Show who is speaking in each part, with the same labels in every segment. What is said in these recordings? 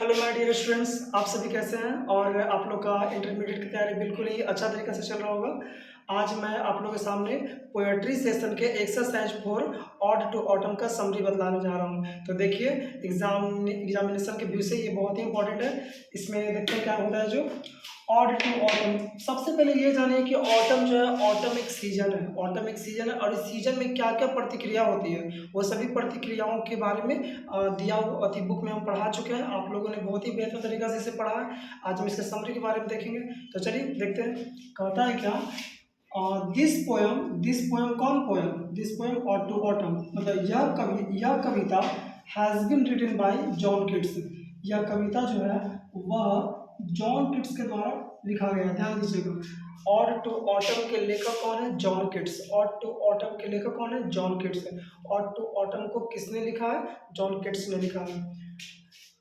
Speaker 1: Hello my dear students, आप सभी कैसे हैं। और आप लोग का इंटरमीडिएट की तैयारी बिल्कुल ही अच्छा तरीके से चल रहा होगा। आज मैं आप लोगों के सामने पोएट्री सेशन के एक्सरसाइज 4 ऑड टू ऑटम का समरी बतलाने जा रहा हूं। तो देखिए, एग्जामिनेशन के व्यू से ये बहुत ही इंपॉर्टेंट है। इसमें देखते हैं क्या होता है। जो ऑड टू ऑटम, सबसे पहले ये जानिए कि ऑटम जो है, ऑटम एक सीजन है। ऑटम एक सीजन है और इस सीजन में क्या क्या प्रतिक्रिया होती है, वो सभी प्रतिक्रियाओं के बारे में दिया हुआ अति बुक में हम पढ़ा चुके हैं। आप लोगों ने बहुत ही बेहतर तरीके से इसे पढ़ा है। आज हम इसके समरी के बारे में देखेंगे। तो चलिए देखते हैं कहता है क्या। दिस पोयम कौन poem, this poem ode to autumn, मतलब यह कविता has been written by John Keats. यह कविता जो है वह जॉन किट्स के द्वारा लिखा गया है। ध्यान दीजिएगा, ऑड टू ऑटम के लेखक कौन है? John Keats. Ode to autumn के लेखक कौन है? John Keats. Ode to autumn को किसने लिखा है? जॉन किट्स ने लिखा है।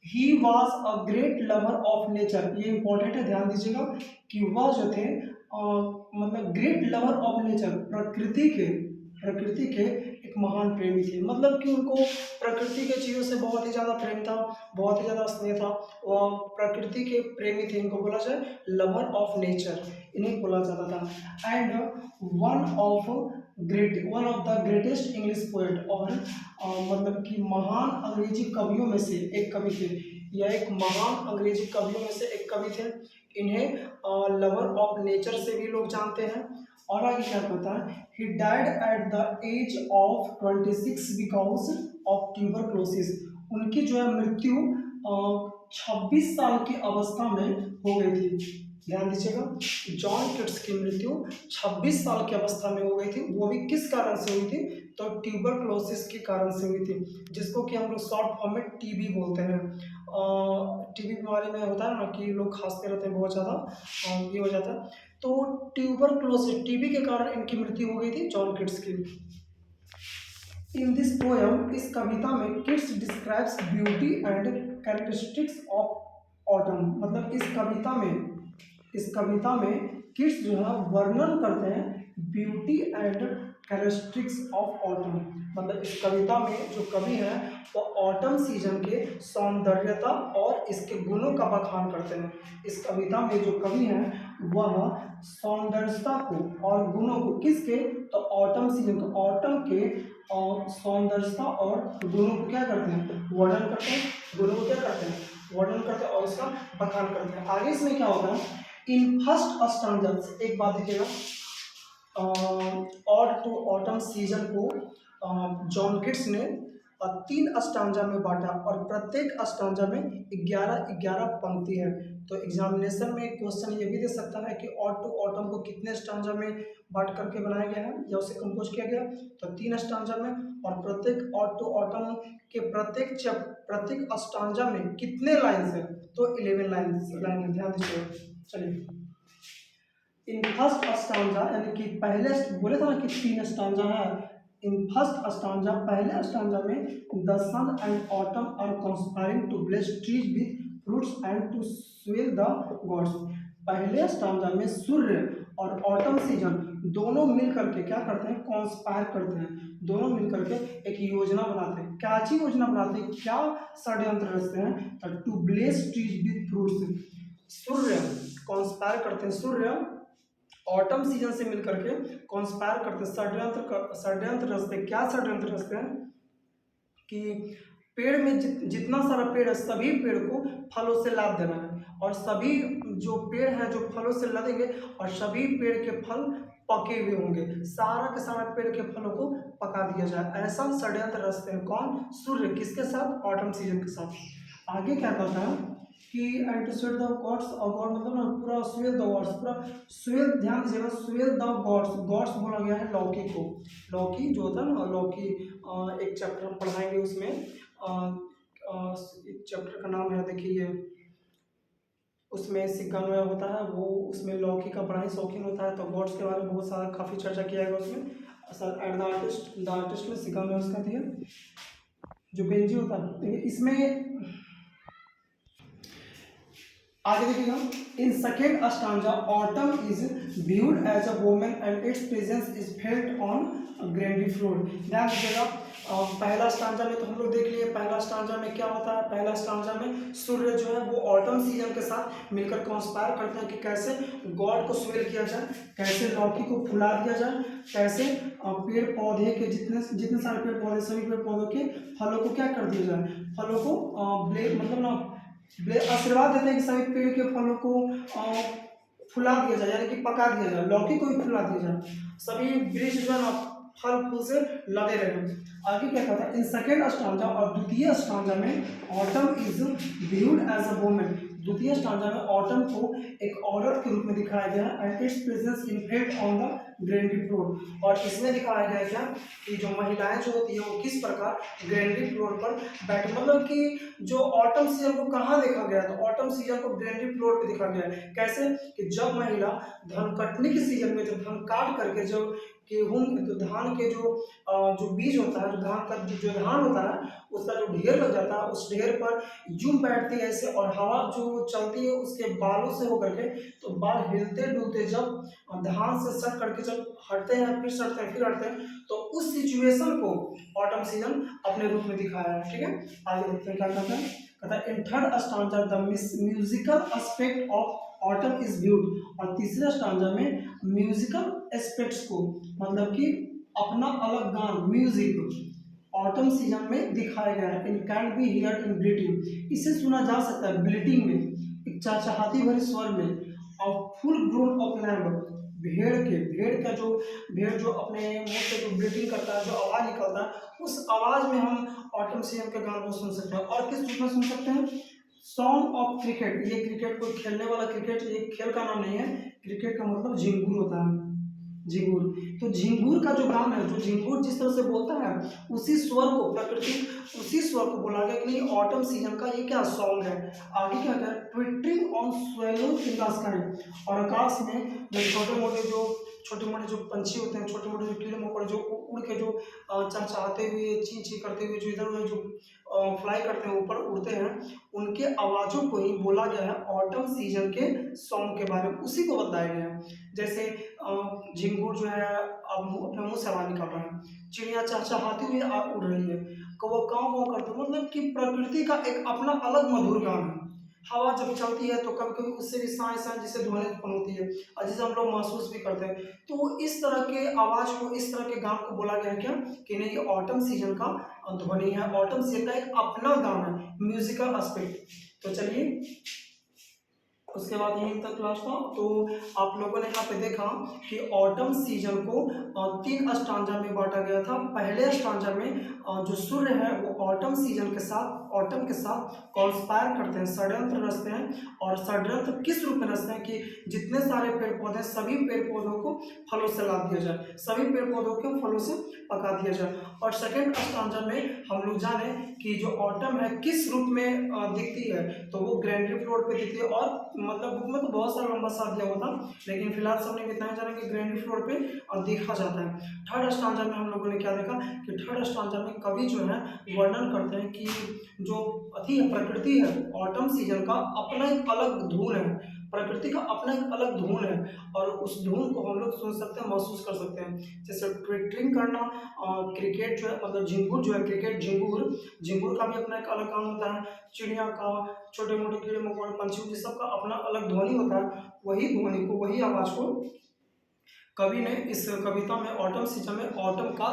Speaker 1: He was a great lover of nature, ये इंपॉर्टेंट है, ध्यान दीजिएगा कि वह जो थे मतलब ग्रेट लवर ऑफ नेचर, प्रकृति के एक महान प्रेमी थे। मतलब कि उनको प्रकृति के चीज़ों से बहुत ही ज़्यादा प्रेम था, बहुत ही ज़्यादा स्नेह था। वह प्रकृति के प्रेमी थे, इनको बोला जाए लवर ऑफ नेचर, इन्हें बोला जाता था। And one of the greatest English poet, और मतलब कि महान अंग्रेजी कवियों में से एक कवि थे। यह एक महान अंग्रेजी कवियों में से एक कवि थे। इन्हें लवर ऑफ नेचर से भी लोग जानते हैं। और आगे क्या कहता है, he died at the age of 26 because of tuberculosis. उनकी जो है मृत्यु 26 साल की अवस्था में हो गई थी। ध्यान दीजिएगा, जॉन किट्स की मृत्यु 26 साल की अवस्था में हो गई थी। वो भी किस कारण से हुई थी? तो ट्यूबरक्लोसिस के कारण से हुई थी, जिसको कि हम लोग शॉर्ट फॉर्म में टीबी बोलते हैं। टीबी बीमारी में होता है ना कि लोग खांसते रहते हैं बहुत ज़्यादा, ये हो जाता है। तो ट्यूबरक्लोसिस, टीबी के कारण इनकी मृत्यु हो गई थी जॉन किट्स की। इन दिस पोयम, इस कविता में Keats describes beauty and characteristics of autumn. मतलब इस कविता में किट्स जो है वर्णन करते हैं beauty and characteristics of autumn. मतलब इस कविता में जो कवि हैं वो ऑटम सीजन के सौंदर्यता और इसके गुणों का बखान करते हैं। इस कविता में जो कवि हैं वह सौंदर्यता को और गुणों को, किसके? तो ऑटम सीजन, तो ऑटम के सौंदर्यता और गुणों को क्या करते हैं? वर्णन करते हैं। गुणों को क्या करते हैं? वर्णन करते हैं और उसका बखान करते हैं। आगे इसमें क्या होता है, इन फर्स्ट स्टैंडर्स, एक बात देखिएगा, ऑड टू ऑटम सीजन को जॉन किट्स ने 3 स्टांजा में बांटा और प्रत्येक स्टांजा में 11 पंक्ति है। तो एग्जामिनेशन में क्वेश्चन ये भी दे सकता है कि ऑड टू ऑटम को कितने स्टांजा में बांट करके बनाया गया है या उसे कंपोज किया गया। तो 3 स्टांजा में, और प्रत्येक ऑड टू ऑटम के प्रत्येक स्टांजा में कितने लाइन्स है? तो 11 लाइन है। ध्यान दीजिए। चलिए, इन फर्स्ट स्टांजा, यानी कि पहले बोले था ना कि 3 स्टांजा है। इन फर्स्ट स्टांजा, पहले स्टांजा में the sun and autumn are conspiring to bless trees with fruits and to swell the gourds. पहले स्टांजा में सूर्य और ऑटम सीजन दोनों मिल करके क्या करते हैं? कॉन्स्पायर करते हैं। दोनों मिल करके एक योजना बनाते हैं। क्या चीज योजना बनाते हैं? क्या षड्यंत्र रचते हैं? To bless trees with fruits. सूर्य कॉन्स्पायर करते हैं, सूर्य ऑटम सीजन से मिलकर के कॉन्स्पायर करते हैं, षड्यंत्र रचते हैं। क्या षड्यंत्र रचते हैं? कि पेड़ में जितना सारा पेड़ है सभी पेड़ को फलों से लाद देना है, और सभी जो पेड़ हैं जो फलों से लदेंगे और सभी पेड़ के फल पके हुए होंगे, सारा के सारा पेड़ के फलों को पका दिया जाए। ऐसा षड्यंत्र रचते हैं कौन? सूर्य। किसके साथ? ऑटम सीजन के साथ। आगे क्या कहता है कि and to swell the gourds, और गॉड मतलब ना पूरा स्वेल द गॉड्स, पूरा स्वेल, ध्यान दीजिएगा, स्वेल द गॉड्स। गॉड्स बोला गया है लौकी को। लौकी जो होता है ना, लौकी एक चैप्टर हम पढ़ाएंगे उसमें, एक चैप्टर का नाम है, देखिए उसमें सिक्कान्वय होता है, वो उसमें लौकी का बड़ा ही शौकीन होता है। तो गॉड्स के बारे में बहुत सारा काफ़ी चर्चा किया गया उसमें। सर एट द आर्टिस्ट में सिक्कान्वय उसका दिया, जो बेंजी होता है। इसमें आगे देखिएगा, in second stanza autumn is viewed as a woman and its presence is felt on granary floor. ध्यान दीजिएगा, पहला स्टांजा में तो हम लोग देख लिए, पहला स्टांजा में क्या होता है, पहला स्टांजा में सूर्य जो है वो ऑटम सीजन के साथ मिलकर कॉन्स्पायर करते हैं कि कैसे गॉड को स्वेल किया जाए, कैसे लौकी को फुला दिया जाए, कैसे पेड़ पौधे के जितने जितने सारे पेड़ पौधे सभी पेड़ पौधों के फलों को क्या कर दिया जाए, फलों को मतलब ना आशीर्वाद देते हैं कि सभी पेड़ के फलों को फुला दिया जाए, यानी कि पका दिया जाए, लौकी को भी फुला दिया जाए, सभी वृक्ष जो है ना फल फूल से लगे रहे। आगे क्या कहता है, इन सेकेंड स्टांजा और द्वितीय स्टांजा में autumn is viewed as a woman, द्वितीय स्टांजा में ऑटम को एक औरत के रूप में दिखाया गया है, and its presence effect on the granary floor, और इसमें दिखाया गया है क्या कि जो महिलाएं जो होती है वो किस प्रकार ग्रेनरी फ्लोर पर बैठ, मतलब कि जो ऑटम सीजन को कहाँ देखा गया, तो ऑटम सीजन को ग्रेनरी फ्लोर पे दिखा गया है। कैसे कि जब महिला धान कटने के सीजन में जब धान काट करके जब गेहूं तो धान के जो बीज होता है, जो धान का जो धान होता है उसका जो ढेर लग जाता है, उस ढेर पर यूं बैठती है ऐसे, और हवा जो चलती है उसके बालों से होकर के, तो बाल हिलते डुलते जब धान से सट करके जब हटते हैं फिर सटते हैं फिर हटते हैं, तो उस सिचुएशन को ऑटम सीजन अपने रूप में दिखाया है। ठीक है, आगे देखते हैं क्या कहता है in third stanza the musical aspect of autumn is viewed, और तीसरे स्टांजा में म्यूजिकल एस्पेक्ट्स को, मतलब कि अपना अलग गान म्यूजिक ऑटम सीजन में दिखाया गया है। In can be hear in bleating, इसे सुना जा सकता है ब्लीटिंग में, एक चहचहाती भरे स्वर में, और फुल ग्रोन ऑफ लैम्ब, भेड़ जो अपने मुंह से जो ब्रीथिंग करता है, जो आवाज निकलता है, उस आवाज में हम ऑटम सीजन के गान को सुन सकते हैं। और किस रूप में सुन सकते हैं, सॉन्ग ऑफ क्रिकेट, ये क्रिकेट कोई खेलने वाला क्रिकेट, ये खेल का नाम नहीं है, क्रिकेट का मतलब झिंगुर होता है, झिंगुर। तो झिंगुर का जो गान है, जो झिंगुर जिस तरह से बोलता है उसी स्वर को प्रकृति, उसी स्वर को बोला गया कि ऑटम सीजन का ये क्या सॉन्ग है। आगे क्या है, twittering on swallow in the sky, और आकाश में जो छोटे मोटे जो पंछी होते हैं, छोटे मोटे जो कीड़े मकोड़े जो उड़ के जो चहचहाते हुए ची ची करते हुए जो इधर उधर जो फ्लाई करते हैं, ऊपर उड़ते हैं, उनके आवाज़ों को ही बोला गया है ऑटम सीजन के सॉन्ग के बारे में, उसी को बताया गया है। जैसे झिंगुर जो है अब अपने मुंह से आवाज निकाल रहा है, चिड़िया चहचहाती हुई उड़ रही है, कौवा काँव काँव करते हैं, मतलब कि प्रकृति का एक अपना अलग मधुर गान है। हवा जब चलती है तो कभी कभी उससे भी साए साए जिससे ध्वनि उत्पन्न होती है, और जिसे हम लोग महसूस भी करते हैं। तो इस तरह के आवाज को, इस तरह के गान को बोला गया है क्या कि नहीं, ये ऑटम सीजन का ध्वनि है, ऑटम सीजन का एक अपना गान है, म्यूजिकल एस्पेक्ट। तो चलिए, उसके बाद यहीं तक क्लास था। तो आप लोगों ने यहाँ पे देखा कि ऑटम सीजन को 3 स्टांजा में बांटा गया था। पहले स्टांजा में जो सूर्य है वो ऑटम सीजन के साथ, ऑटम के साथ कॉन्स्पायर करते हैं, षड्यंत्र रचते हैं, और षड्यंत्र किस रूप में रचते हैं कि जितने सारे पेड़ पौधे, सभी पेड़ पौधों को फलों से लाद दिया जाए, सभी पेड़ पौधों को फलों से पका दिया जाए। और सेकेंड स्टांजा में हम लोग जाने कि जो ऑटम है किस रूप में दिखती है, तो वो ग्रेनरी फ्लोर पे दिखती है, और मतलब बुक में तो बहुत सारा लंबा सा दिया हुआ था, लेकिन फिलहाल सबने इतना जाना कि ग्रेनरी फ्लोर पे देखा जाता है। थर्ड स्टांजा में हम लोगों ने क्या देखा कि थर्ड स्टांजा में कवि जो है वर्णन करते हैं कि जो अति प्रकृति है, ऑटम सीजन का अपना एक अलग धुन है, प्रकृति का अपना एक अलग धुन है, और उस धुन को हम लोग सुन सकते हैं, महसूस कर सकते हैं। जैसे ट्विटरिंग करना, क्रिकेट जो है मतलब झिंगुर जो है, क्रिकेट झिंगुर, झिंगुर का भी अपना एक अलग काम होता है, चिड़िया का, छोटे मोटे कीड़े मकोड़े पंछी, जिस सबका अपना अलग ध्वनि होता है, वही ध्वनि को, वही आवाज को कवि ने इस कविता में ऑटम सीजन में ऑटम का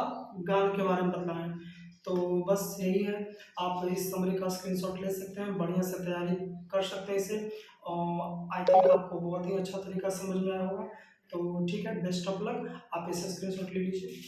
Speaker 1: गान के बारे में बताया है। तो बस यही है, आप इस समरी का स्क्रीनशॉट ले सकते हैं, बढ़िया से तैयारी कर सकते हैं इसे, और आई थिंक आपको बहुत ही अच्छा तरीका समझ में आया होगा। तो ठीक है, बेस्ट ऑफ लक, आप इसे स्क्रीनशॉट ले लीजिए।